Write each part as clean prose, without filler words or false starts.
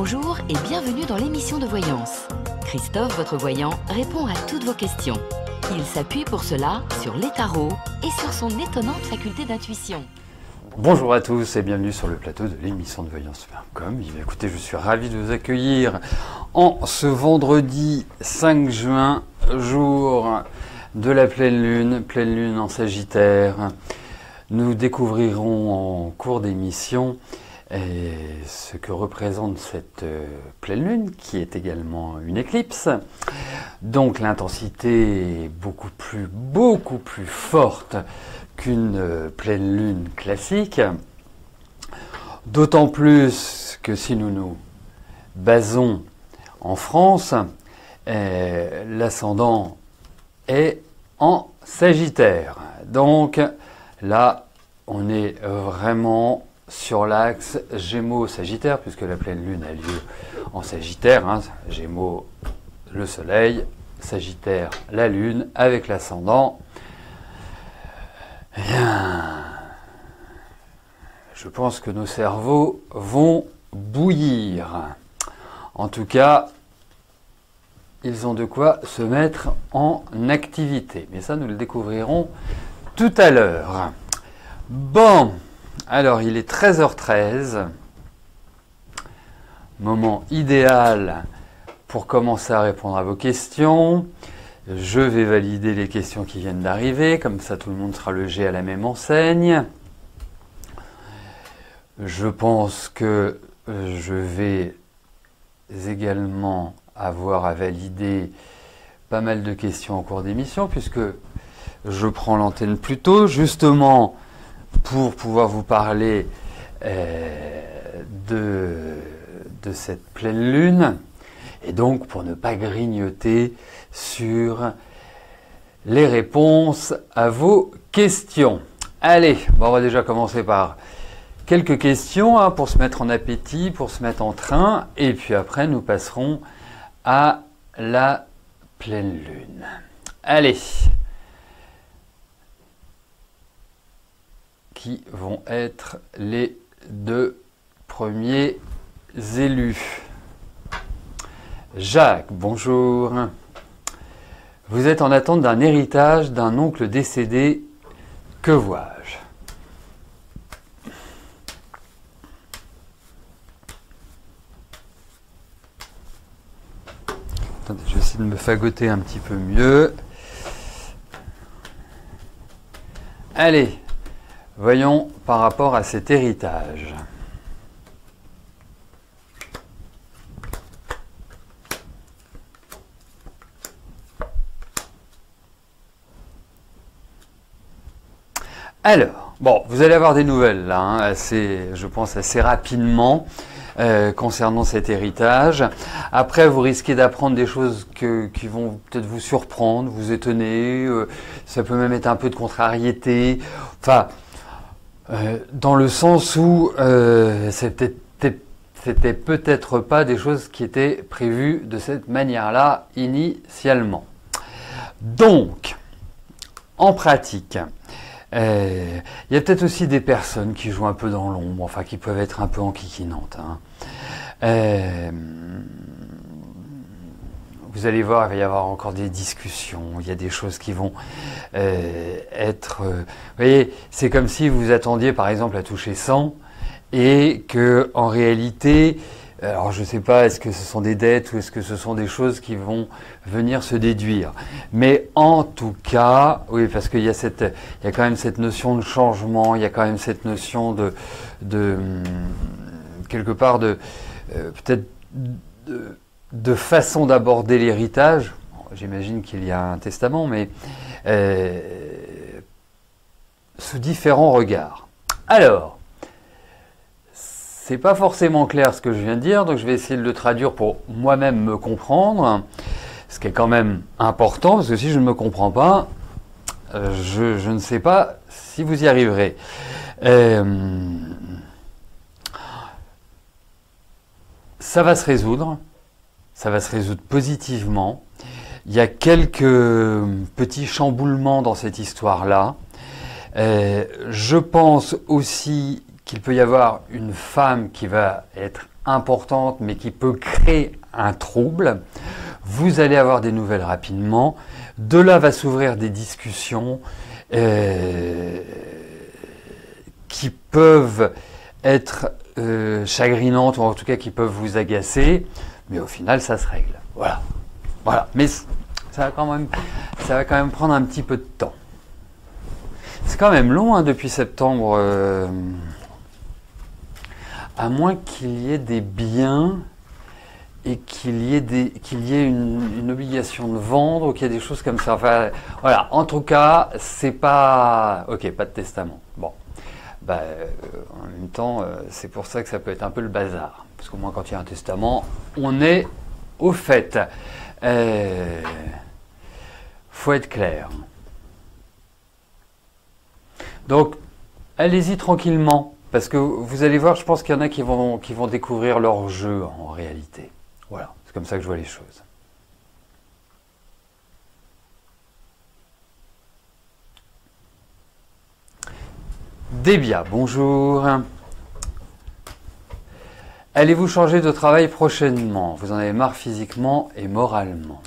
Bonjour et bienvenue dans l'émission de voyance. Christophe, votre voyant, répond à toutes vos questions. Il s'appuie pour cela sur les tarots et sur son étonnante faculté d'intuition. Bonjour à tous et bienvenue sur le plateau de l'émission de voyance.com. Écoutez, je suis ravi de vous accueillir en ce vendredi 5 juin, jour de la pleine lune en Sagittaire. Nous découvrirons en cours d'émission ce que représente cette pleine lune, qui est également une éclipse. Donc l'intensité est beaucoup plus forte qu'une pleine lune classique. D'autant plus que si nous nous basons en France, l'ascendant est en Sagittaire. Donc là, on est vraiment sur l'axe Gémeaux-Sagittaire, puisque la pleine lune a lieu en Sagittaire, hein, Gémeaux le soleil, Sagittaire la lune, avec l'ascendant. Je pense que nos cerveaux vont bouillir. En tout cas, ils ont de quoi se mettre en activité. Mais ça, nous le découvrirons tout à l'heure. Bon. Alors, il est 13h13, moment idéal pour commencer à répondre à vos questions. Je vais valider les questions qui viennent d'arriver, comme ça tout le monde sera logé à la même enseigne. Je pense que je vais également avoir à valider pas mal de questions en cours d'émission, puisque je prends l'antenne plus tôt, justement pour pouvoir vous parler de cette pleine lune, et donc pour ne pas grignoter sur les réponses à vos questions. Allez, bon, on va déjà commencer par quelques questions pour se mettre en appétit, pour se mettre en train, et puis après nous passerons à la pleine lune. Allez. Qui vont être les deux premiers élus. Jacques, bonjour. Vous êtes en attente d'un héritage d'un oncle décédé. Que vois-je? Attendez, je vais essayer de me fagoter un petit peu mieux. Allez. Voyons par rapport à cet héritage. Alors, bon, vous allez avoir des nouvelles là, hein, je pense assez rapidement concernant cet héritage. Après, vous risquez d'apprendre des choses qui vont peut-être vous surprendre, vous étonner. Ça peut même être un peu de contrariété. Enfin. Dans le sens où c'était peut-être pas des choses qui étaient prévues de cette manière-là initialement. Donc, en pratique, il y a peut-être aussi des personnes qui jouent un peu dans l'ombre, enfin qui peuvent être un peu enquiquinantes. Hein. Vous allez voir, il va y avoir encore des discussions, il y a des choses qui vont être... vous voyez, c'est comme si vous attendiez par exemple à toucher 100 et que en réalité, alors je ne sais pas, est-ce que ce sont des dettes ou est-ce que ce sont des choses qui vont venir se déduire. Mais en tout cas, oui, parce qu'il y a il y a quand même cette notion de changement, il y a quand même cette notion de quelque part peut-être de façon d'aborder l'héritage. J'imagine qu'il y a un testament, mais sous différents regards. Alors, c'est pas forcément clair ce que je viens de dire, donc je vais essayer de le traduire pour moi-même me comprendre, ce qui est quand même important, parce que si je ne me comprends pas, je ne sais pas si vous y arriverez. Ça va se résoudre. Ça va se résoudre positivement. Il y a quelques petits chamboulements dans cette histoire-là. Je pense aussi qu'il peut y avoir une femme qui va être importante, mais qui peut créer un trouble. Vous allez avoir des nouvelles rapidement. De là va s'ouvrir des discussions qui peuvent être chagrinantes, ou en tout cas qui peuvent vous agacer, mais au final ça se règle. Voilà. Voilà. Mais ça va quand même prendre un petit peu de temps. C'est quand même long, hein, depuis septembre, à moins qu'il y ait des biens et qu'il y ait une obligation de vendre, ou qu'il y ait des choses comme ça. Enfin, voilà. En tout cas, c'est pas... Ok, pas de testament. Bon. Bah, en même temps, c'est pour ça que ça peut être un peu le bazar. Parce qu'au moins, quand il y a un testament, on est au fait. Faut être clair. Donc, allez-y tranquillement. Parce que vous allez voir, je pense qu'il y en a qui vont découvrir leur jeu en réalité. Voilà, c'est comme ça que je vois les choses. Débia, bonjour. Allez-vous changer de travail prochainement? Vous en avez marre physiquement et moralement.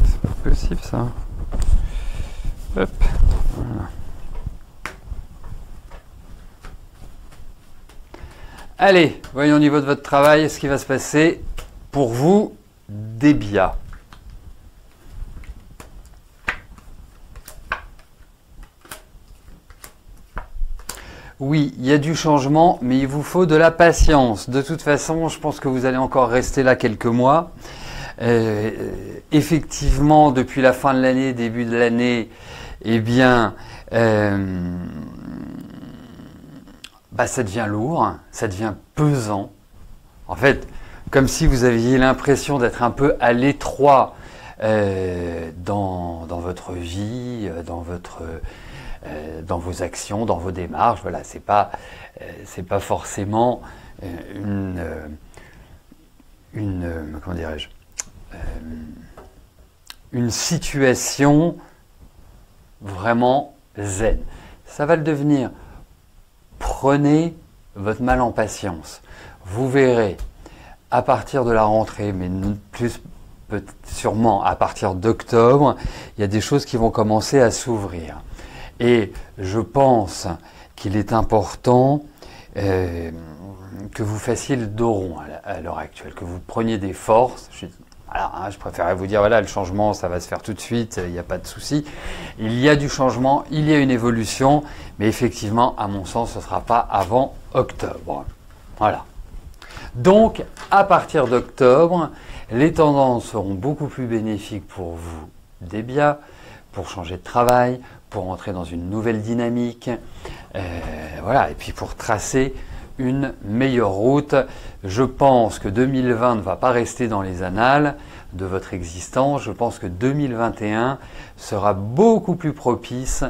C'est pas possible ça. Hop. Voilà. Allez, voyons au niveau de votre travail ce qui va se passer pour vous, Débia. Oui, il y a du changement, mais il vous faut de la patience. De toute façon, je pense que vous allez encore rester là quelques mois. Effectivement, depuis la fin de l'année, début de l'année, eh bien, ça devient lourd, ça devient pesant. En fait, comme si vous aviez l'impression d'être un peu à l'étroit dans votre vie, dans vos actions, dans vos démarches. Voilà, c'est pas forcément comment dirais-je, une situation vraiment zen. Ça va le devenir. Prenez votre mal en patience. Vous verrez, à partir de la rentrée, mais plus sûrement à partir d'octobre, il y a des choses qui vont commencer à s'ouvrir. Et je pense qu'il est important que vous fassiez le dos rond à l'heure actuelle, que vous preniez des forces. Je préférerais vous dire, voilà, le changement, ça va se faire tout de suite, il n'y a pas de souci. Il y a du changement, il y a une évolution, mais effectivement, à mon sens, ce ne sera pas avant octobre. Voilà. Donc, à partir d'octobre, les tendances seront beaucoup plus bénéfiques pour vous, Débia, pour changer de travail, pour entrer dans une nouvelle dynamique, voilà, et puis pour tracer une meilleure route. Je pense que 2020 ne va pas rester dans les annales de votre existence. Je pense que 2021 sera beaucoup plus propice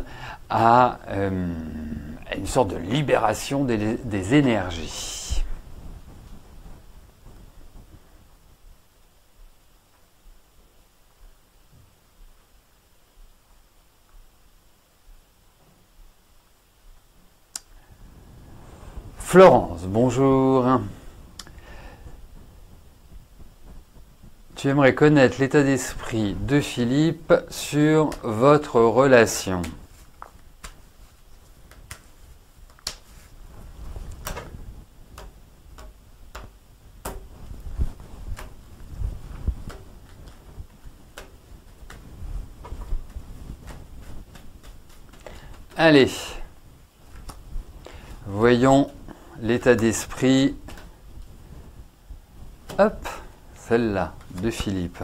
à une sorte de libération des énergies. Florence, bonjour. Tu aimerais connaître l'état d'esprit de Philippe sur votre relation. Allez, voyons l'état d'esprit, hop, celle-là, de Philippe.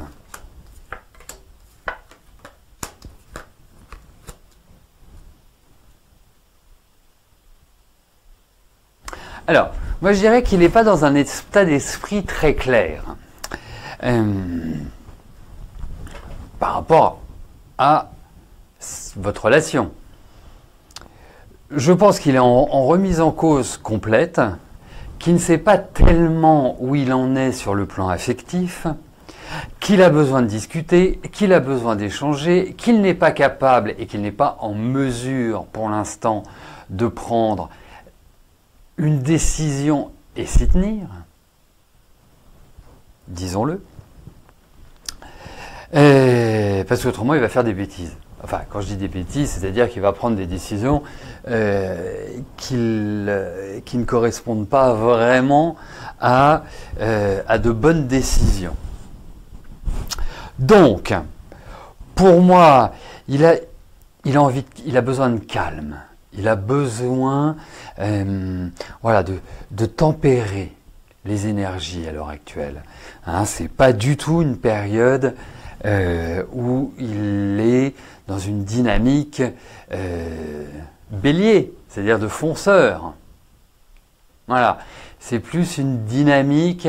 Alors, moi je dirais qu'il n'est pas dans un état d'esprit très clair par rapport à votre relation. Je pense qu'il est en remise en cause complète, qu'il ne sait pas tellement où il en est sur le plan affectif, qu'il a besoin de discuter, qu'il a besoin d'échanger, qu'il n'est pas capable et qu'il n'est pas en mesure pour l'instant de prendre une décision et s'y tenir, disons-le. Parce qu'autrement, il va faire des bêtises. Enfin, quand je dis des bêtises, c'est-à-dire qu'il va prendre des décisions qui ne correspondent pas vraiment à de bonnes décisions. Donc, pour moi, il a besoin de calme. Il a besoin voilà, de tempérer les énergies à l'heure actuelle. Hein, c'est pas du tout une période où il est dans une dynamique bélier, c'est-à-dire de fonceur. Voilà, c'est plus une dynamique,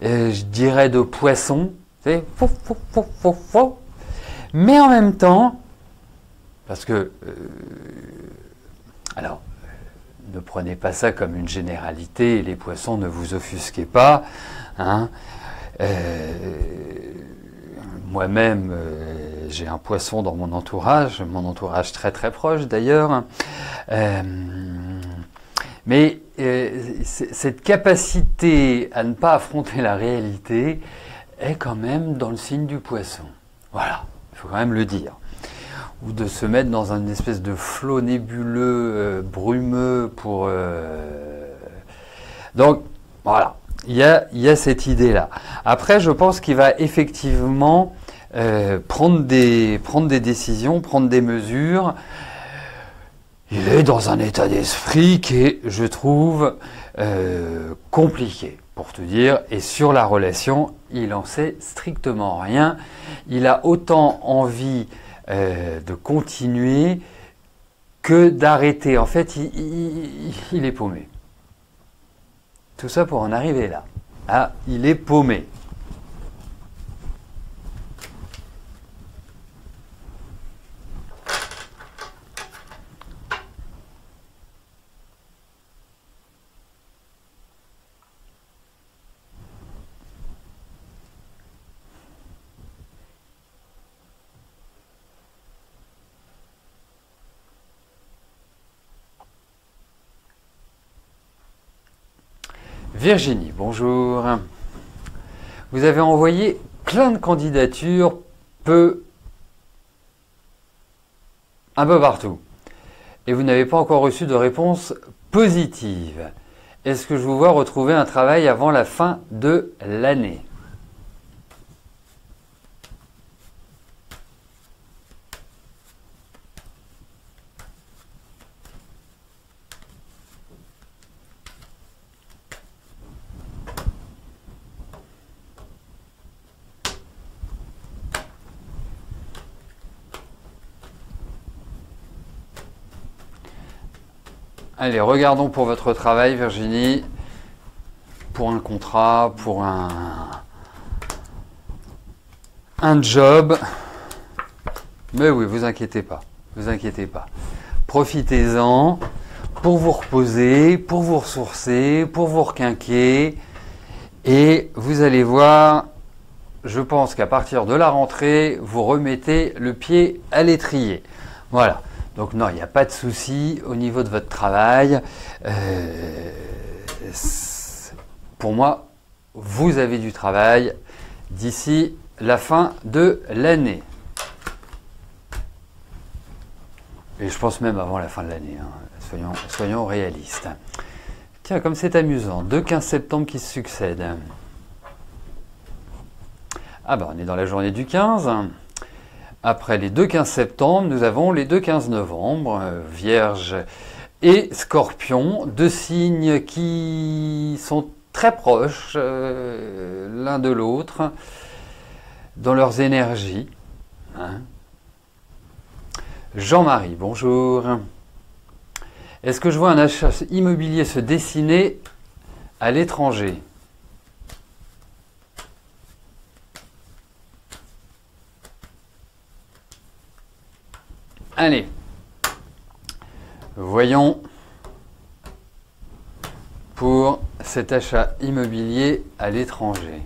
je dirais, de poisson. C'est fou. Mais en même temps, parce que, alors, ne prenez pas ça comme une généralité, les poissons, ne vous offusquez pas. Hein. Moi-même, j'ai un poisson dans mon entourage très très proche d'ailleurs. Mais cette capacité à ne pas affronter la réalité est quand même dans le signe du poisson. Voilà, il faut quand même le dire. Ou de se mettre dans une espèce de flot nébuleux, brumeux pour... Donc, voilà, il y a cette idée-là. Après, je pense qu'il va effectivement prendre des décisions, prendre des mesures. Il est dans un état d'esprit qui est, je trouve, compliqué, pour te dire. Et sur la relation, il en sait strictement rien. Il a autant envie de continuer que d'arrêter. En fait, il est paumé. Tout ça pour en arriver là. Ah, il est paumé. Virginie, bonjour. Vous avez envoyé plein de candidatures, un peu partout. Et vous n'avez pas encore reçu de réponse positive. Est-ce que je vous vois retrouver un travail avant la fin de l'année ? Allez, regardons pour votre travail, Virginie. Pour un contrat, pour un job. Mais oui, vous inquiétez pas. Vous inquiétez pas. Profitez-en pour vous reposer, pour vous ressourcer, pour vous requinquer. Et vous allez voir, je pense qu'à partir de la rentrée, vous remettez le pied à l'étrier. Voilà. Donc non, il n'y a pas de souci au niveau de votre travail. Pour moi, vous avez du travail d'ici la fin de l'année. Et je pense même avant la fin de l'année. Hein. Soyons réalistes. Tiens, comme c'est amusant, 2 15 septembre qui se succèdent. Ah ben, on est dans la journée du 15. Après les 2 15 septembre, nous avons les 2 15 novembre, Vierge et Scorpion, 2 signes qui sont très proches l'un de l'autre dans leurs énergies. Hein. Jean-Marie, bonjour. Est-ce que je vois un achat immobilier se dessiner à l'étranger ? Allez, voyons pour cet achat immobilier à l'étranger.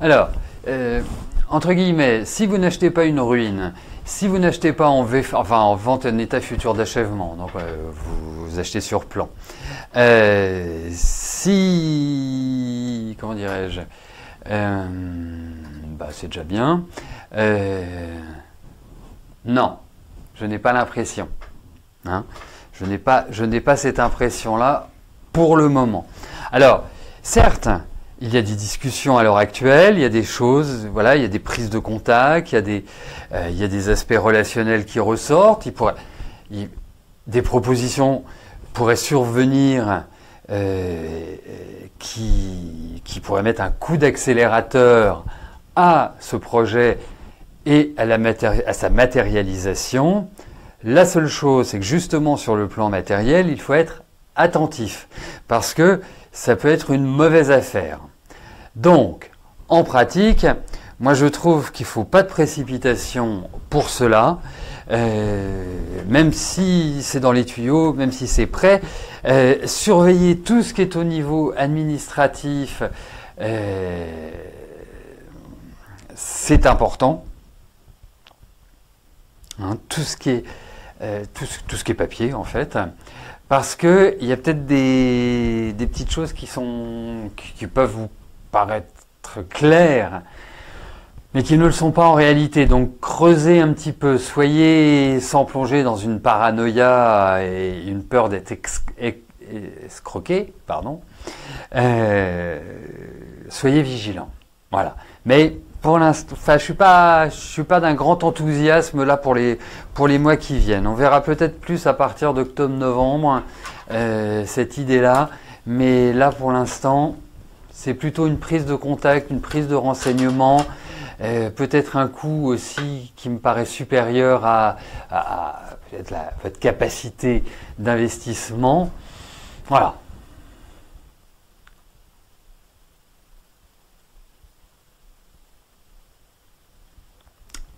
Alors, entre guillemets, si vous n'achetez pas une ruine, si vous n'achetez pas en vente en état futur d'achèvement, donc vous achetez sur plan. Si, comment dirais-je, c'est déjà bien. Non, je n'ai pas l'impression. Hein, je n'ai pas cette impression-là pour le moment. Alors, certes, il y a des discussions à l'heure actuelle, il y a des choses, voilà, il y a des prises de contact, il y a des aspects relationnels qui ressortent, des propositions pourraient survenir qui pourraient mettre un coup d'accélérateur à ce projet et à sa matérialisation. La seule chose, c'est que justement sur le plan matériel, il faut être attentif parce que ça peut être une mauvaise affaire. Donc, en pratique, moi je trouve qu'il ne faut pas de précipitation pour cela, même si c'est dans les tuyaux, même si c'est prêt. Surveiller tout ce qui est au niveau administratif, c'est important. Hein, tout ce qui est papier en fait, parce que il y a peut-être des petites choses qui peuvent vous paraître claires, mais qui ne le sont pas en réalité. Donc creusez un petit peu, soyez sans plonger dans une paranoïa et une peur d'être escroqué, pardon. Soyez vigilants, voilà. Mais pour l'instant, je suis pas d'un grand enthousiasme là pour les mois qui viennent. On verra peut-être plus à partir d'octobre-novembre cette idée-là, mais là pour l'instant, c'est plutôt une prise de contact, une prise de renseignement, peut-être un coût aussi qui me paraît supérieur à peut-être votre capacité d'investissement. Voilà.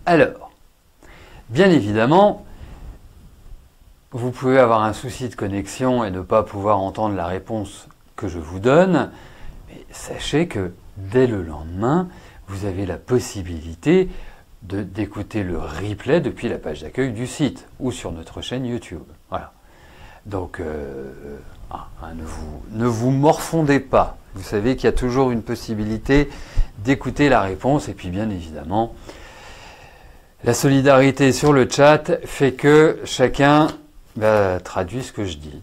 Alors, bien évidemment, vous pouvez avoir un souci de connexion et ne pas pouvoir entendre la réponse que je vous donne, mais sachez que dès le lendemain, vous avez la possibilité d'écouter le replay depuis la page d'accueil du site ou sur notre chaîne YouTube. Voilà. Donc, ne vous morfondez pas. Vous savez qu'il y a toujours une possibilité d'écouter la réponse et puis bien évidemment, la solidarité sur le chat fait que chacun traduit ce que je dis.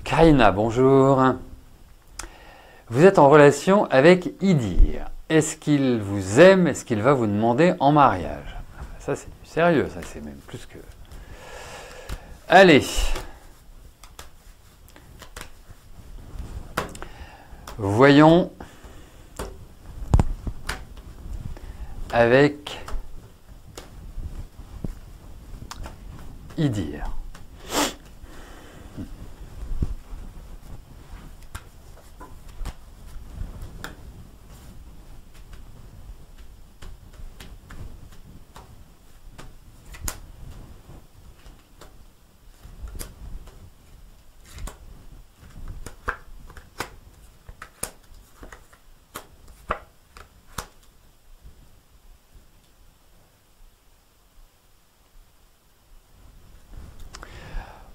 Karina, bonjour. Vous êtes en relation avec Idir. Est-ce qu'il vous aime? Est-ce qu'il va vous demander en mariage? Ça, c'est du sérieux, ça, c'est même plus que... Allez. Voyons avec Idir.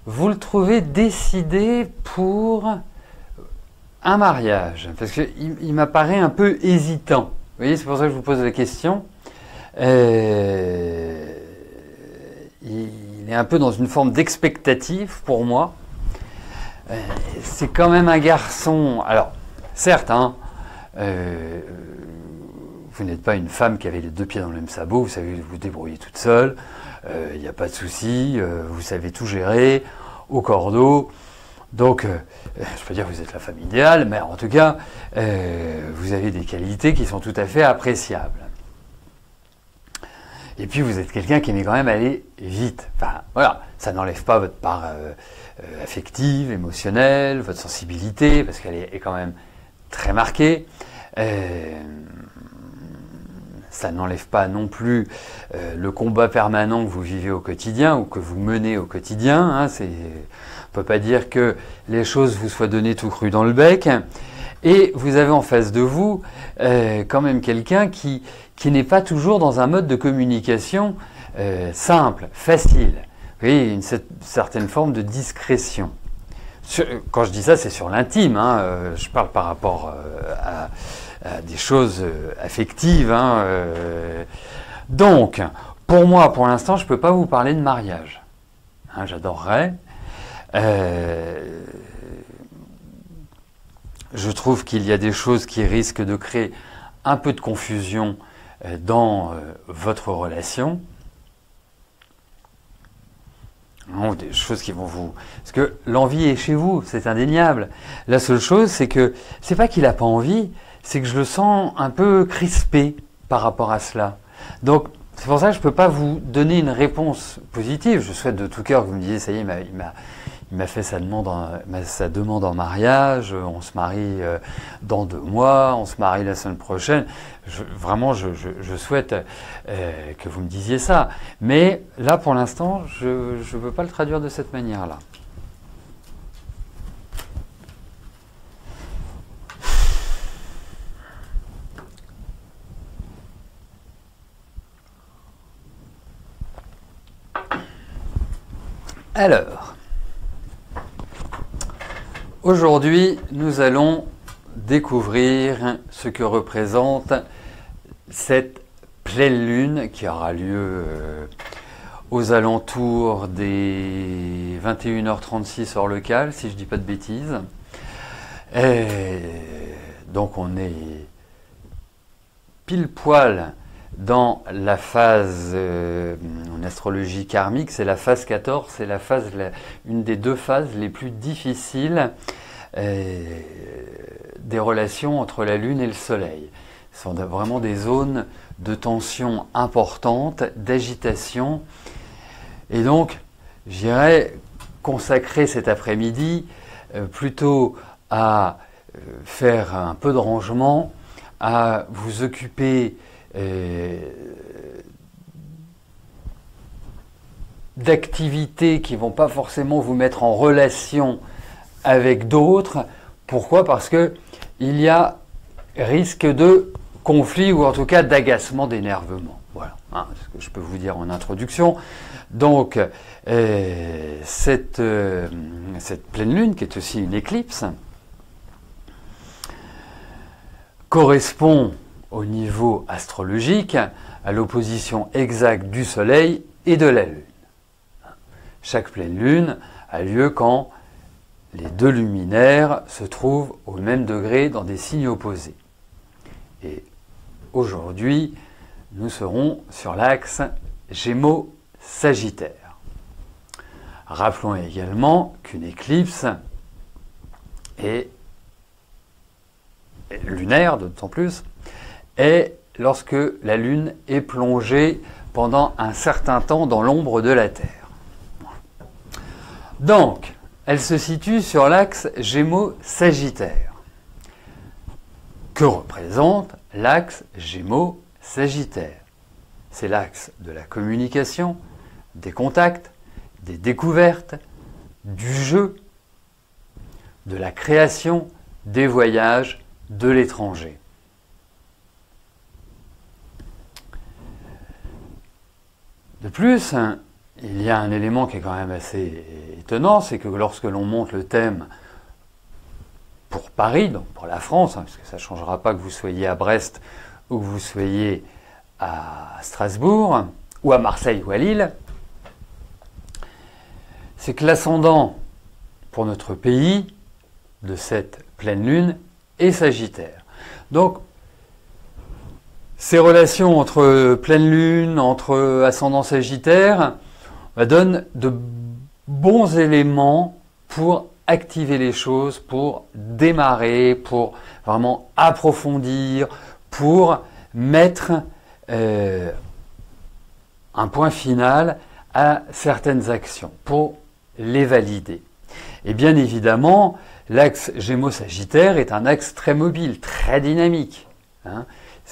Vous le trouvez décidé pour un mariage? Parce qu'il m'apparaît un peu hésitant. Vous voyez, c'est pour ça que je vous pose la question. Il est un peu dans une forme d'expectative pour moi. C'est quand même un garçon... Alors, certes, hein, vous n'êtes pas une femme qui avait les deux pieds dans le même sabot, vous savez vous débrouiller toute seule. Il n'y a pas de souci, vous savez tout gérer au cordeau. Donc, je peux dire que vous êtes la femme idéale, mais en tout cas, vous avez des qualités qui sont tout à fait appréciables. Et puis, vous êtes quelqu'un qui aimait quand même aller vite. Enfin, voilà, ça n'enlève pas votre part affective, émotionnelle, votre sensibilité, parce qu'elle est quand même très marquée. ça n'enlève pas non plus le combat permanent que vous vivez au quotidien ou que vous menez au quotidien. Hein, on ne peut pas dire que les choses vous soient données tout cru dans le bec. Et vous avez en face de vous quand même quelqu'un qui n'est pas toujours dans un mode de communication simple, facile. Vous voyez, une certaine forme de discrétion. Quand je dis ça, c'est sur l'intime. Hein, je parle par rapport à des choses affectives. Hein, donc, pour moi, pour l'instant, je ne peux pas vous parler de mariage. Hein, j'adorerais. Je trouve qu'il y a des choses qui risquent de créer un peu de confusion dans votre relation. Non, des choses qui vont vous... Parce que l'envie est chez vous, c'est indéniable. La seule chose, c'est que c'est pas qu'il n'a pas envie, c'est que je le sens un peu crispé par rapport à cela. Donc, c'est pour ça que je ne peux pas vous donner une réponse positive. Je souhaite de tout cœur que vous me disiez, ça y est, il m'a fait sa demande en mariage, on se marie dans 2 mois, on se marie la semaine prochaine. Vraiment, je souhaite que vous me disiez ça. Mais là, pour l'instant, je ne peux pas le traduire de cette manière-là. Alors, aujourd'hui, nous allons découvrir ce que représente cette pleine lune qui aura lieu aux alentours des 21h36 heure locale, si je ne dis pas de bêtises. Et donc on est pile poil dans la phase en astrologie karmique, c'est la phase 14, c'est la phase, une des 2 phases les plus difficiles des relations entre la Lune et le Soleil. Ce sont vraiment des zones de tension importante, d'agitation. Et donc, j'irais consacrer cet après-midi plutôt à faire un peu de rangement, à vous occuper d'activités qui ne vont pas forcément vous mettre en relation avec d'autres. Pourquoi? Parce que il y a risque de conflit ou en tout cas d'agacement, d'énervement. Voilà, hein, ce que je peux vous dire en introduction. Donc, cette pleine lune, qui est aussi une éclipse, correspond au niveau astrologique à l'opposition exacte du Soleil et de la Lune. Chaque pleine lune a lieu quand les 2 luminaires se trouvent au même degré dans des signes opposés. Et aujourd'hui, nous serons sur l'axe Gémeaux-Sagittaire. Rappelons également qu'une éclipse est lunaire, d'autant plus, est lorsque la Lune est plongée pendant un certain temps dans l'ombre de la Terre. Donc, elle se situe sur l'axe Gémeaux-Sagittaire. Que représente l'axe Gémeaux-Sagittaire? C'est l'axe de la communication, des contacts, des découvertes, du jeu, de la création, des voyages, de l'étranger. De plus, il y a un élément qui est quand même assez étonnant, c'est que lorsque l'on monte le thème pour Paris, donc pour la France, parce que ça ne changera pas que vous soyez à Brest ou que vous soyez à Strasbourg, ou à Marseille ou à Lille, c'est que l'ascendant pour notre pays de cette pleine lune est Sagittaire. Donc, ces relations entre pleine lune, entre ascendant Sagittaire, donnent de bons éléments pour activer les choses, pour démarrer, pour vraiment approfondir, pour mettre un point final à certaines actions, pour les valider. Et bien évidemment, l'axe Gémeaux-Sagittaire est un axe très mobile, très dynamique. hein.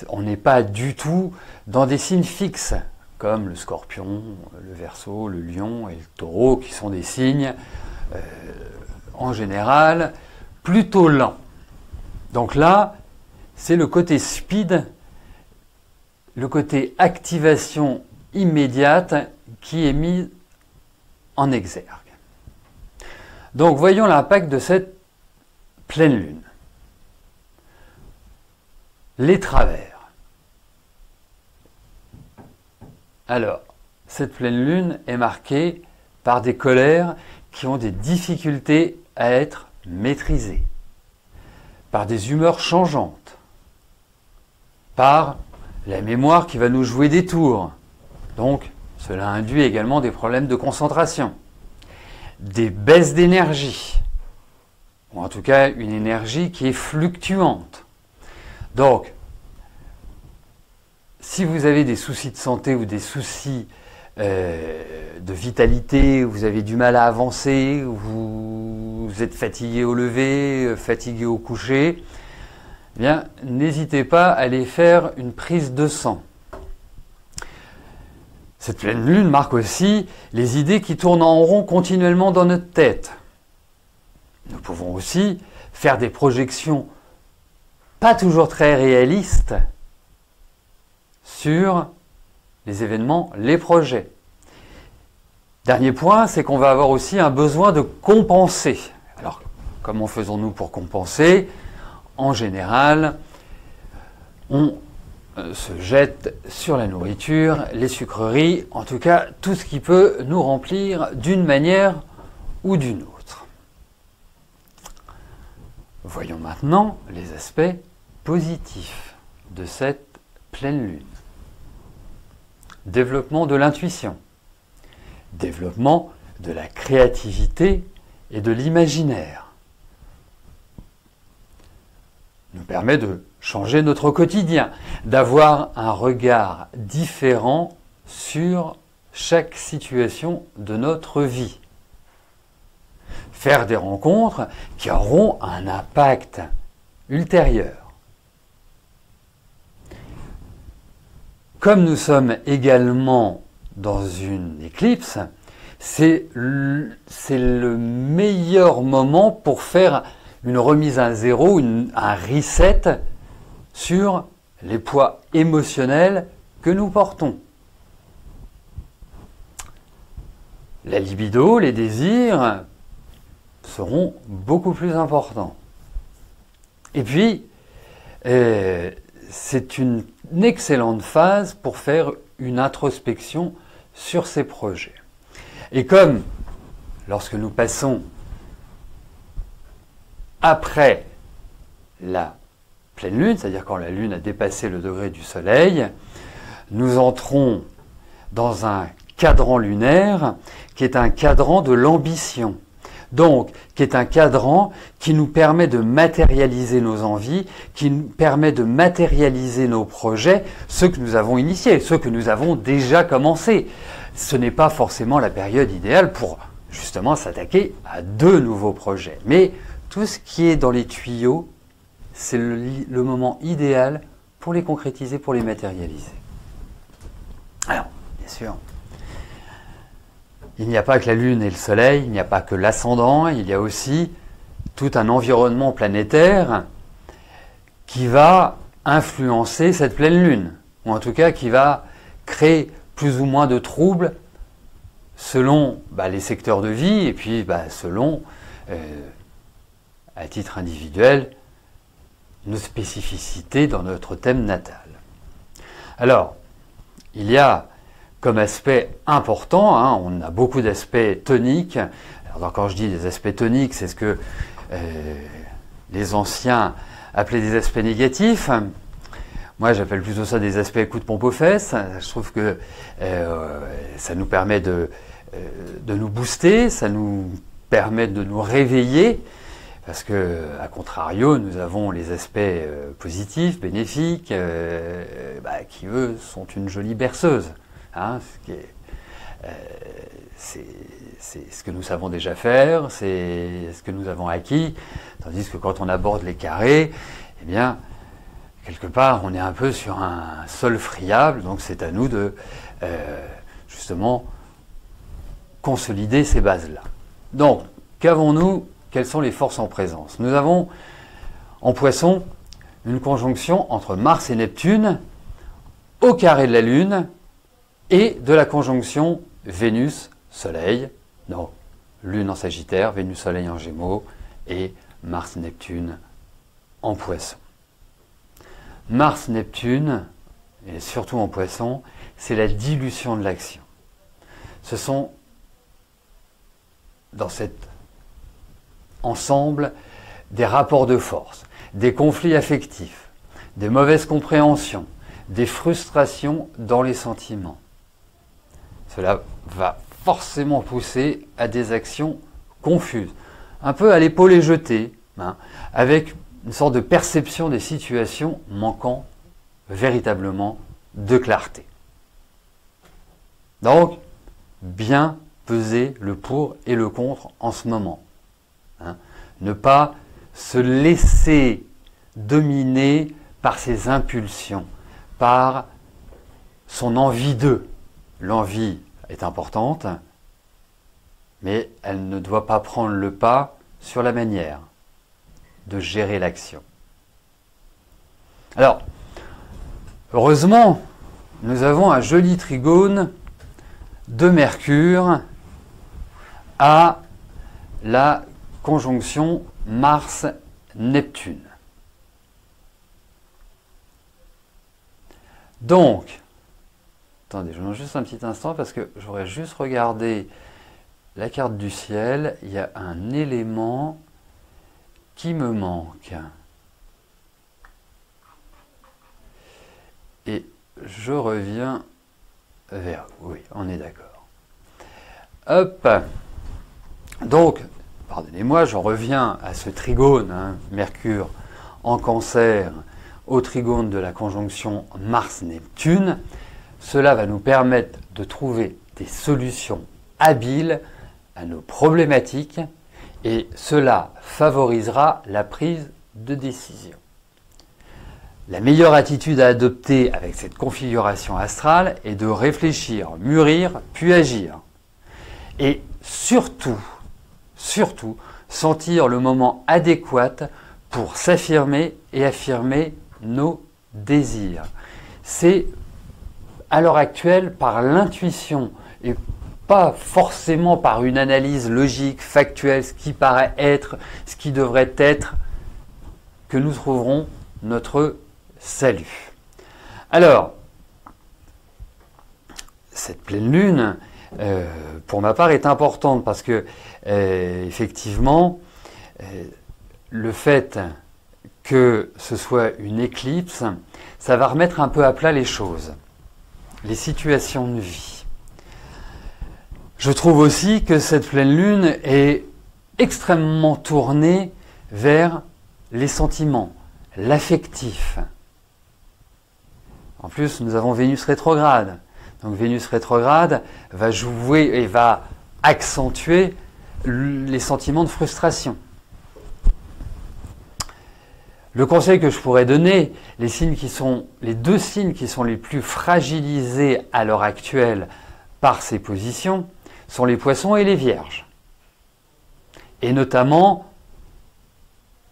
On n'est pas du tout dans des signes fixes, comme le Scorpion, le Verseau, le Lion et le Taureau, qui sont des signes, en général, plutôt lents. Donc là, c'est le côté speed, le côté activation immédiate qui est mis en exergue. Donc voyons l'impact de cette pleine lune. Les travers. Alors, cette pleine lune est marquée par des colères qui ont des difficultés à être maîtrisées, par des humeurs changeantes, par la mémoire qui va nous jouer des tours. Donc, cela induit également des problèmes de concentration, des baisses d'énergie, ou en tout cas une énergie qui est fluctuante. Donc, si vous avez des soucis de santé ou des soucis de vitalité, vous avez du mal à avancer, vous êtes fatigué au lever, fatigué au coucher, eh bien, n'hésitez pas à aller faire une prise de sang. Cette pleine lune marque aussi les idées qui tournent en rond continuellement dans notre tête. Nous pouvons aussi faire des projections pas toujours très réalistes sur les événements, les projets. Dernier point, c'est qu'on va avoir aussi un besoin de compenser. Alors, comment faisons-nous pour compenser? En général, on se jette sur la nourriture, les sucreries, en tout cas tout ce qui peut nous remplir d'une manière ou d'une autre. Voyons maintenant les aspects positifs de cette pleine lune. Développement de l'intuition, développement de la créativité et de l'imaginaire. Nous permet de changer notre quotidien, d'avoir un regard différent sur chaque situation de notre vie. Faire des rencontres qui auront un impact ultérieur. Comme nous sommes également dans une éclipse, c'est le meilleur moment pour faire une remise à zéro, un reset sur les poids émotionnels que nous portons. La libido, les désirs seront beaucoup plus importants. Et puis, c'est une excellente phase pour faire une introspection sur ces projets. Et comme lorsque nous passons après la pleine lune, c'est-à-dire quand la lune a dépassé le degré du soleil, nous entrons dans un cadran lunaire qui est un cadran de l'ambition. Donc, qui est un cadran qui nous permet de matérialiser nos envies, qui nous permet de matérialiser nos projets, ceux que nous avons initiés, ceux que nous avons déjà commencés. Ce n'est pas forcément la période idéale pour justement s'attaquer à de nouveaux projets. Mais tout ce qui est dans les tuyaux, c'est le moment idéal pour les concrétiser, pour les matérialiser. Alors, bien sûr, il n'y a pas que la Lune et le Soleil, il n'y a pas que l'ascendant, il y a aussi tout un environnement planétaire qui va influencer cette pleine Lune, ou en tout cas qui va créer plus ou moins de troubles selon les secteurs de vie et puis selon, à titre individuel, nos spécificités dans notre thème natal. Alors, il y a comme aspect important, on a beaucoup d'aspects toniques. Alors quand je dis des aspects toniques, c'est ce que les anciens appelaient des aspects négatifs. Moi, j'appelle plutôt ça des aspects coup de pompe aux fesses. Je trouve que ça nous permet de nous booster, ça nous permet de nous réveiller, parce que, à contrario, nous avons les aspects positifs, bénéfiques, qui, eux, sont une jolie berceuse. C'est ce que nous savons déjà faire, c'est ce que nous avons acquis, tandis que quand on aborde les carrés, eh bien, quelque part, on est un peu sur un sol friable, donc c'est à nous de, justement, consolider ces bases-là. Donc, qu'avons-nous? Quelles sont les forces en présence? Nous avons, en Poisson, une conjonction entre Mars et Neptune, au carré de la Lune, et de la conjonction Vénus-Soleil, donc Lune en Sagittaire, Vénus-Soleil en Gémeaux, et Mars-Neptune en Poisson. Mars-Neptune, et surtout en Poisson, c'est la dilution de l'action. Ce sont, dans cet ensemble, des rapports de force, des conflits affectifs, des mauvaises compréhensions, des frustrations dans les sentiments. Cela va forcément pousser à des actions confuses, un peu à l'épaule jetée, avec une sorte de perception des situations manquant véritablement de clarté. Donc, bien peser le pour et le contre en ce moment. Ne pas se laisser dominer par ses impulsions, par son envie d'eux. L'envie est importante, mais elle ne doit pas prendre le pas sur la manière de gérer l'action. Alors, heureusement, nous avons un joli trigone de Mercure à la conjonction Mars-Neptune. Donc, attendez, je demande juste un petit instant parce que j'aurais juste regardé la carte du ciel. Il y a un élément qui me manque. Et je reviens vers vous. Oui, on est d'accord. Hop. Donc, pardonnez-moi, je reviens à ce trigone, Mercure en Cancer, au trigone de la conjonction Mars-Neptune. Cela va nous permettre de trouver des solutions habiles à nos problématiques et cela favorisera la prise de décision. La meilleure attitude à adopter avec cette configuration astrale est de réfléchir, mûrir, puis agir. Et surtout, sentir le moment adéquat pour s'affirmer et affirmer nos désirs. C'est à l'heure actuelle par l'intuition et pas forcément par une analyse logique, factuelle, ce qui paraît être, ce qui devrait être, que nous trouverons notre salut. Alors, cette pleine lune, pour ma part, est importante parce que, effectivement, le fait que ce soit une éclipse, ça va remettre un peu à plat les choses, les situations de vie. Je trouve aussi que cette pleine lune est extrêmement tournée vers les sentiments, l'affectif. En plus, nous avons Vénus rétrograde. Donc Vénus rétrograde va jouer et va accentuer les sentiments de frustration. Le conseil que je pourrais donner, les deux signes qui sont les plus fragilisés à l'heure actuelle par ces positions, sont les Poissons et les Vierges. Et notamment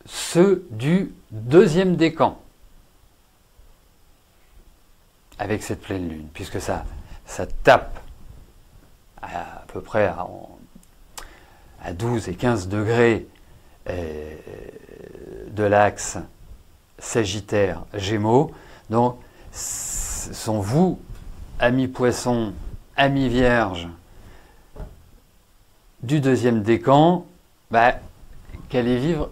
ceux du deuxième décan, avec cette pleine lune, puisque ça tape à peu près à 12 et 15 degrés de l'axe Sagittaire-Gémeaux. Donc, ce sont vous, amis Poissons, amis Vierges, du deuxième décan, qui allez vivre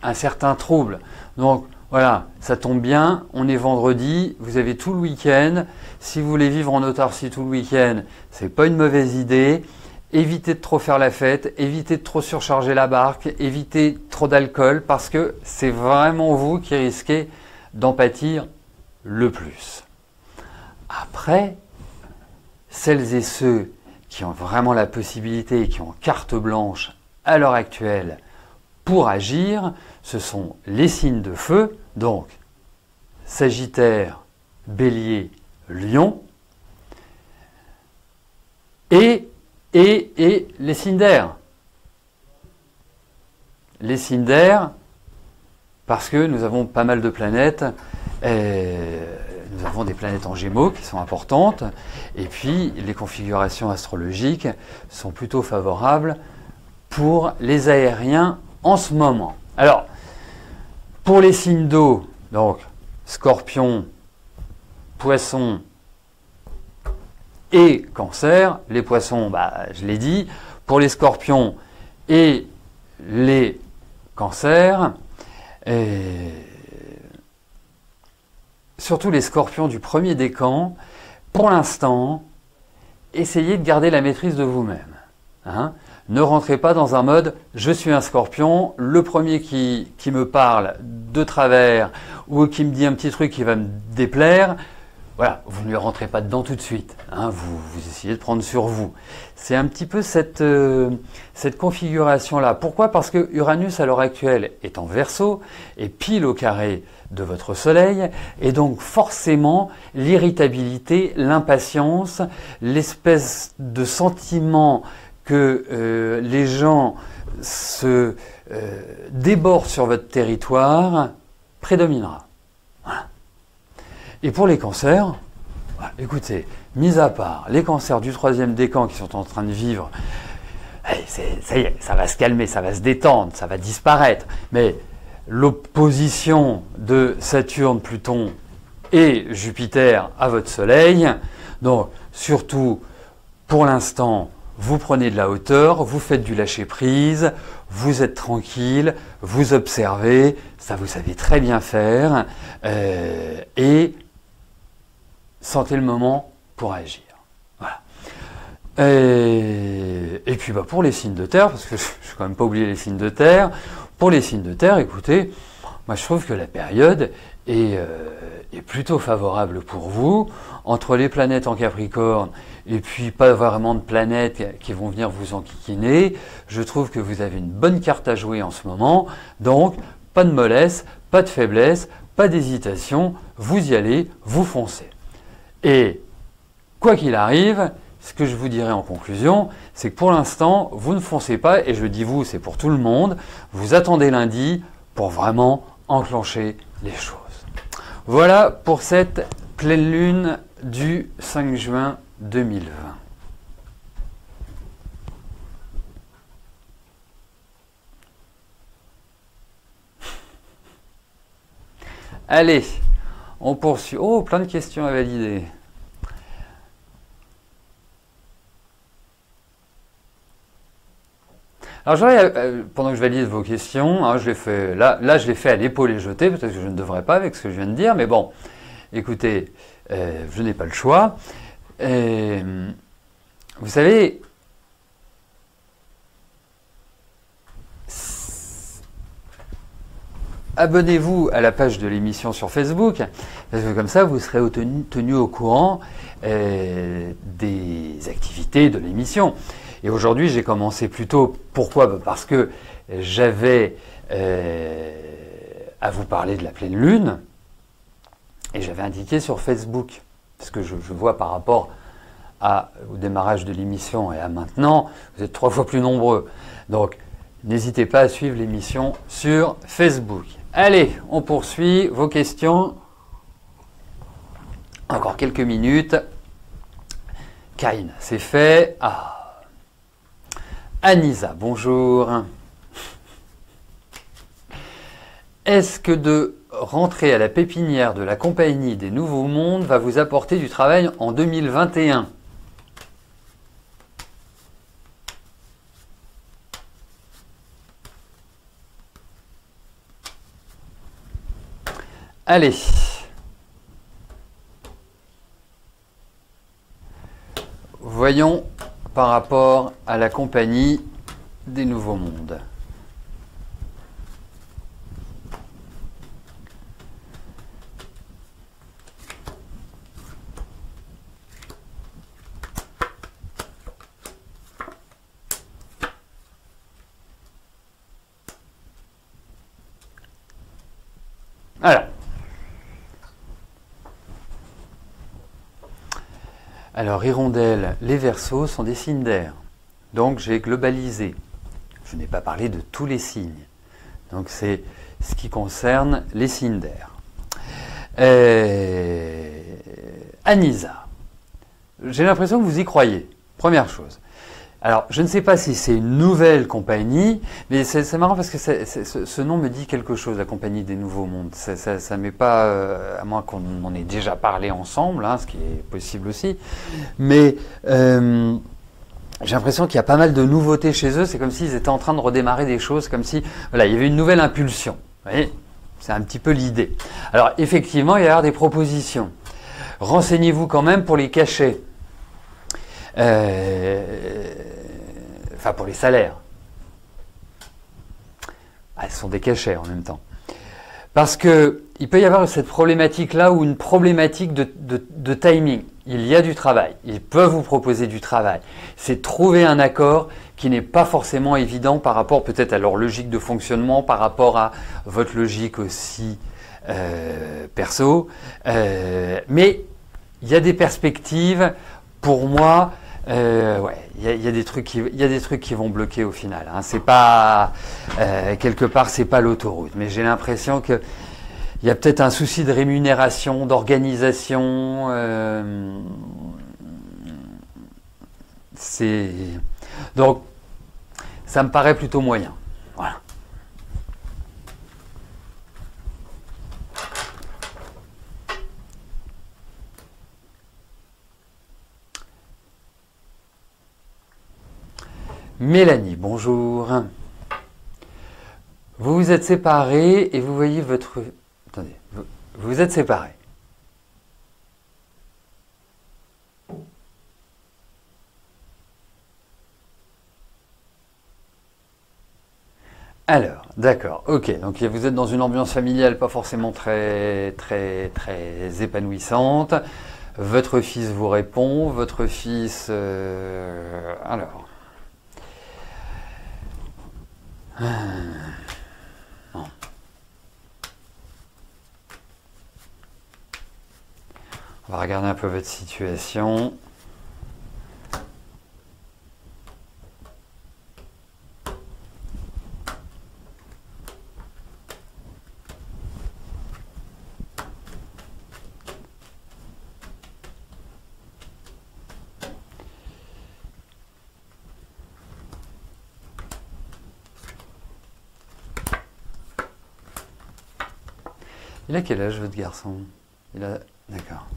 un certain trouble. Donc, voilà, ça tombe bien, on est vendredi, vous avez tout le week-end. Si vous voulez vivre en autarcie tout le week-end, c'est pas une mauvaise idée. Évitez de trop faire la fête, évitez de trop surcharger la barque, évitez trop d'alcool parce que c'est vraiment vous qui risquez d'en pâtir le plus. Après, celles et ceux qui ont vraiment la possibilité et qui ont carte blanche à l'heure actuelle pour agir, ce sont les signes de feu, donc Sagittaire, Bélier, Lion. Et les signes d'air. Les signes d'air, parce que nous avons pas mal de planètes. Nous avons des planètes en Gémeaux qui sont importantes. Et puis, les configurations astrologiques sont plutôt favorables pour les aériens en ce moment. Alors, pour les signes d'eau, donc Scorpion, Poisson et Cancer. Les Poissons, je l'ai dit. Pour les Scorpions et les Cancers, surtout les Scorpions du premier décan, pour l'instant, essayez de garder la maîtrise de vous-même. Hein. Ne rentrez pas dans un mode « je suis un Scorpion, le premier qui me parle de travers ou qui me dit un petit truc qui va me déplaire », voilà, vous ne lui rentrez pas dedans tout de suite. Hein, vous essayez de prendre sur vous. C'est un petit peu cette configuration-là. Pourquoi? Parce que Uranus, à l'heure actuelle, est en Verseau et pile au carré de votre Soleil. Et donc, forcément, l'irritabilité, l'impatience, l'espèce de sentiment que les gens se débordent sur votre territoire prédominera. Voilà. Et pour les cancers, écoutez, mis à part les cancers du troisième décan qui sont en train de vivre, ça y est, ça va se calmer, ça va se détendre, ça va disparaître. Mais l'opposition de Saturne, Pluton et Jupiter à votre Soleil, donc surtout pour l'instant, vous prenez de la hauteur, vous faites du lâcher-prise, vous êtes tranquille, vous observez, ça vous savez très bien faire, et sentez le moment pour agir. Voilà. Et puis pour les signes de terre, parce que je ne vais quand même pas oublier les signes de terre, pour les signes de terre, écoutez, moi je trouve que la période est plutôt favorable pour vous, entre les planètes en Capricorne et puis pas vraiment de planètes qui vont venir vous enquiquiner. Je trouve que vous avez une bonne carte à jouer en ce moment, donc pas de mollesse, pas de faiblesse, pas d'hésitation, vous y allez, vous foncez. Et quoi qu'il arrive, ce que je vous dirai en conclusion, c'est que pour l'instant, vous ne foncez pas, et je dis vous, c'est pour tout le monde, vous attendez lundi pour vraiment enclencher les choses. Voilà pour cette pleine lune du 5 juin 2020. Allez, on poursuit. Oh, plein de questions à valider. Alors, pendant que je valide vos questions, hein, je l'ai fait, là, je l'ai fait à l'épaule et jeté, peut-être que je ne devrais pas avec ce que je viens de dire, mais bon, écoutez, je n'ai pas le choix. Vous savez, abonnez-vous à la page de l'émission sur Facebook, parce que comme ça, vous serez tenu au courant des activités de l'émission. Et aujourd'hui, j'ai commencé plus tôt. Pourquoi? Parce que j'avais à vous parler de la pleine lune, et j'avais indiqué sur Facebook, parce que je vois par rapport au démarrage de l'émission et à maintenant, vous êtes 3 fois plus nombreux. Donc, n'hésitez pas à suivre l'émission sur Facebook. Allez, on poursuit vos questions. Encore quelques minutes. Karine, c'est fait. Ah. Anissa, bonjour. Est-ce que de rentrer à la pépinière de la Compagnie des Nouveaux Mondes va vous apporter du travail en 2021? Allez. Voyons par rapport à la Compagnie des Nouveaux Mondes. Alors, Alors, hirondelle, les Verseaux sont des signes d'air. Donc, j'ai globalisé. Je n'ai pas parlé de tous les signes. Donc, c'est ce qui concerne les signes d'air. Anissa, j'ai l'impression que vous y croyez. Première chose. Alors, je ne sais pas si c'est une nouvelle compagnie, mais c'est marrant parce que ce nom me dit quelque chose, la compagnie des Nouveaux Mondes. Ça m'est pas, à moins qu'on en ait déjà parlé ensemble, hein, ce qui est possible aussi. Mais j'ai l'impression qu'il y a pas mal de nouveautés chez eux. C'est comme s'ils étaient en train de redémarrer des choses, comme si voilà, il y avait une nouvelle impulsion. Vous voyez, c'est un petit peu l'idée. Alors, effectivement, il va y avoir des propositions. Renseignez-vous quand même pour les cachets. Enfin, pour les salaires. Ce sont des cachets en même temps. Parce que il peut y avoir cette problématique-là ou une problématique de timing. Il y a du travail. Ils peuvent vous proposer du travail. C'est trouver un accord qui n'est pas forcément évident par rapport peut-être à leur logique de fonctionnement, par rapport à votre logique aussi perso. Mais il y a des perspectives. Pour moi, ouais, il y a des trucs qui vont bloquer au final. Hein. C'est pas quelque part, c'est pas l'autoroute. Mais j'ai l'impression que il y a peut-être un souci de rémunération, d'organisation. Donc, ça me paraît plutôt moyen. Voilà. Mélanie, bonjour. Vous vous êtes séparés et vous voyez votre... Attendez, vous vous êtes séparés. Alors, d'accord, ok. Donc vous êtes dans une ambiance familiale pas forcément très épanouissante. Votre fils vous répond, votre fils... alors... Bon. On va regarder un peu votre situation. Il a quel âge votre garçon? Il a... D'accord.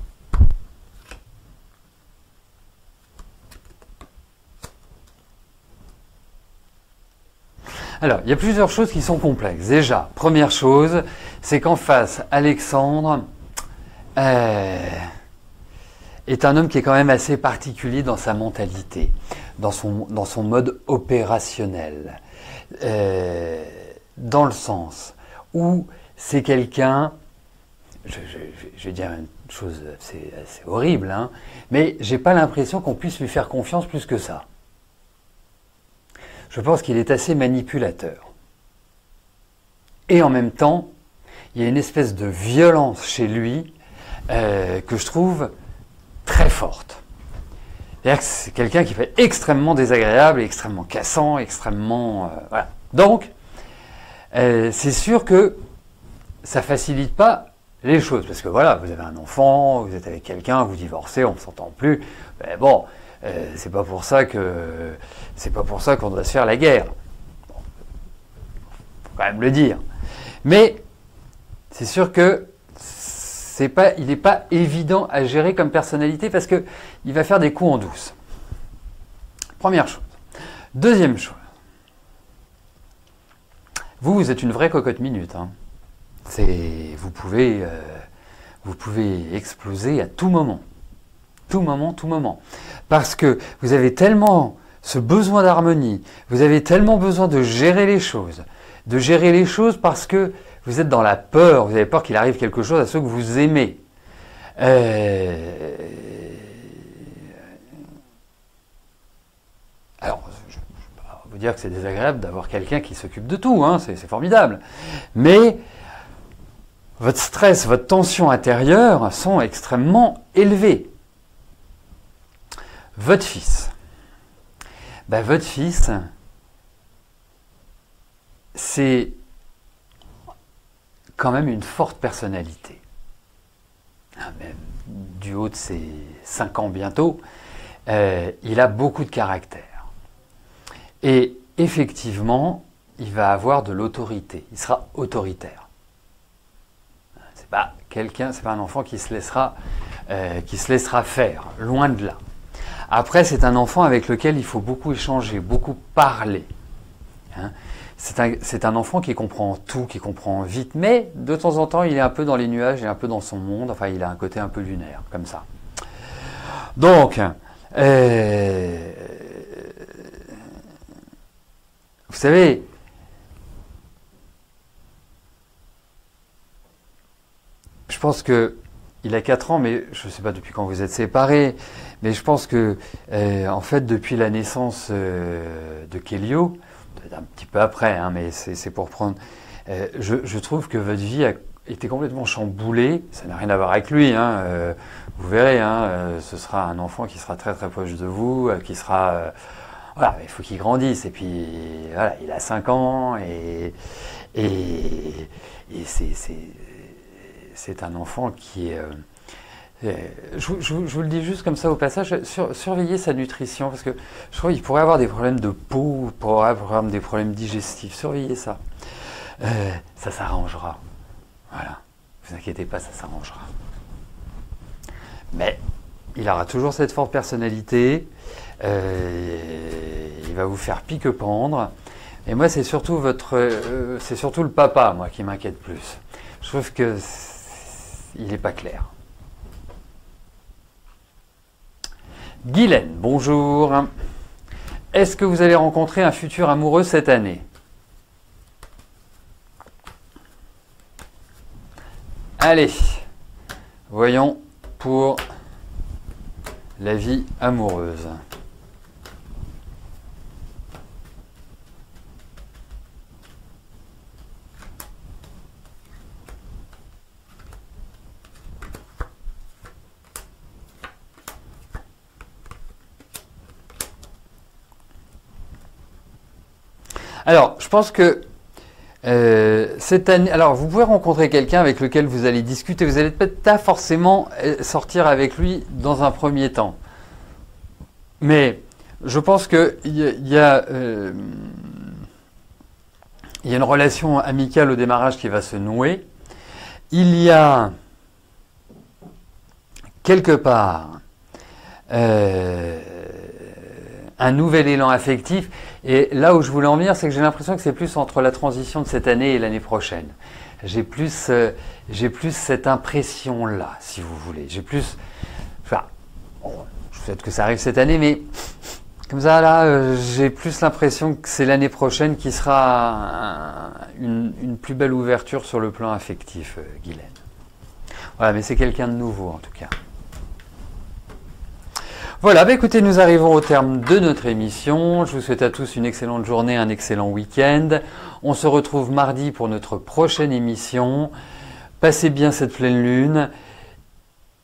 Alors, il y a plusieurs choses qui sont complexes. Déjà, première chose, c'est qu'en face, Alexandre est un homme qui est quand même assez particulier dans sa mentalité, dans son mode opérationnel. Dans le sens où c'est quelqu'un, je vais dire une chose assez horrible, hein, mais j'ai pas l'impression qu'on puisse lui faire confiance plus que ça. Je pense qu'il est assez manipulateur. Et en même temps, il y a une espèce de violence chez lui que je trouve très forte. C'est-à-dire que c'est quelqu'un qui peut être extrêmement désagréable, extrêmement cassant, extrêmement... voilà. Donc, c'est sûr que ça facilite pas les choses, parce que voilà, vous avez un enfant, vous êtes avec quelqu'un, vous divorcez, on ne s'entend plus, mais bon, c'est pas pour ça qu'on doit se faire la guerre. Bon, faut quand même le dire. Mais c'est sûr que il n'est pas évident à gérer comme personnalité parce que il va faire des coups en douce. Première chose. Deuxième chose. Vous êtes une vraie cocotte minute. Hein. Vous pouvez exploser à tout moment. Tout moment, tout moment. Parce que vous avez tellement ce besoin d'harmonie, vous avez tellement besoin de gérer les choses parce que vous êtes dans la peur, vous avez peur qu'il arrive quelque chose à ceux que vous aimez. Alors, je ne vais pas vous dire que c'est désagréable d'avoir quelqu'un qui s'occupe de tout, hein, c'est formidable. Mais votre stress, votre tension intérieure sont extrêmement élevées. Votre fils. Votre fils, c'est quand même une forte personnalité. Même du haut de ses 5 ans bientôt, il a beaucoup de caractère. Et effectivement, il va avoir de l'autorité. Il sera autoritaire. C'est pas un enfant qui se laissera faire, loin de là. Après, c'est un enfant avec lequel il faut beaucoup échanger, beaucoup parler. Hein. C'est un enfant qui comprend tout, qui comprend vite, mais de temps en temps, il est un peu dans les nuages, il est un peu dans son monde, enfin, il a un côté un peu lunaire, comme ça. Donc, vous savez, je pense que il a 4 ans, mais je ne sais pas depuis quand vous êtes séparés, mais je pense que, en fait, depuis la naissance de Kélio, un petit peu après, hein, mais c'est pour prendre... je trouve que votre vie a été complètement chamboulée. Ça n'a rien à voir avec lui. Hein, vous verrez, hein, ce sera un enfant qui sera très très proche de vous, qui sera... voilà, il faut qu'il grandisse. Et puis, voilà, il a 5 ans et c'est un enfant qui est... je vous le dis juste comme ça au passage, surveillez sa nutrition, parce que je crois qu'il pourrait avoir des problèmes de peau, il pourrait avoir des problèmes digestifs, surveillez ça. Ça s'arrangera. Voilà, ne vous inquiétez pas, ça s'arrangera. Mais il aura toujours cette forte personnalité, il va vous faire pique-pendre, et moi c'est surtout le papa, moi, qui m'inquiète plus. Je trouve que il n'est pas clair. Guylaine, bonjour. Est-ce que vous allez rencontrer un futur amoureux cette année? Allez, voyons pour la vie amoureuse. Alors, je pense que cette année, alors vous pouvez rencontrer quelqu'un avec lequel vous allez discuter, vous n'allez peut-être pas forcément sortir avec lui dans un premier temps. Mais je pense qu'il y a une relation amicale au démarrage qui va se nouer. Il y a quelque part un nouvel élan affectif. Et là où je voulais en venir, c'est que j'ai l'impression que c'est plus entre la transition de cette année et l'année prochaine. J'ai plus cette impression-là, si vous voulez. J'ai plus... Enfin, bon, je souhaite que ça arrive cette année, mais comme ça, là, j'ai plus l'impression que c'est l'année prochaine qui sera une plus belle ouverture sur le plan affectif, Guylaine. Voilà, mais c'est quelqu'un de nouveau, en tout cas. Voilà, écoutez, nous arrivons au terme de notre émission. Je vous souhaite à tous une excellente journée, un excellent week-end. On se retrouve mardi pour notre prochaine émission. Passez bien cette pleine lune.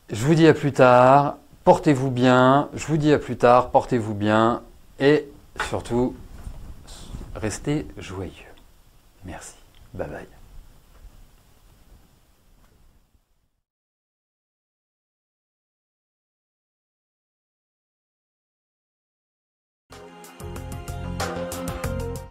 Je vous dis à plus tard. Portez-vous bien. Je vous dis à plus tard. Portez-vous bien. Et surtout, restez joyeux. Merci. Bye bye.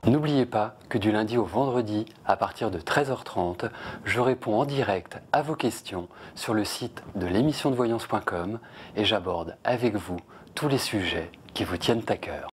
N'oubliez pas que du lundi au vendredi, à partir de 13h30, je réponds en direct à vos questions sur le site de l'émissiondevoyance.com et j'aborde avec vous tous les sujets qui vous tiennent à cœur.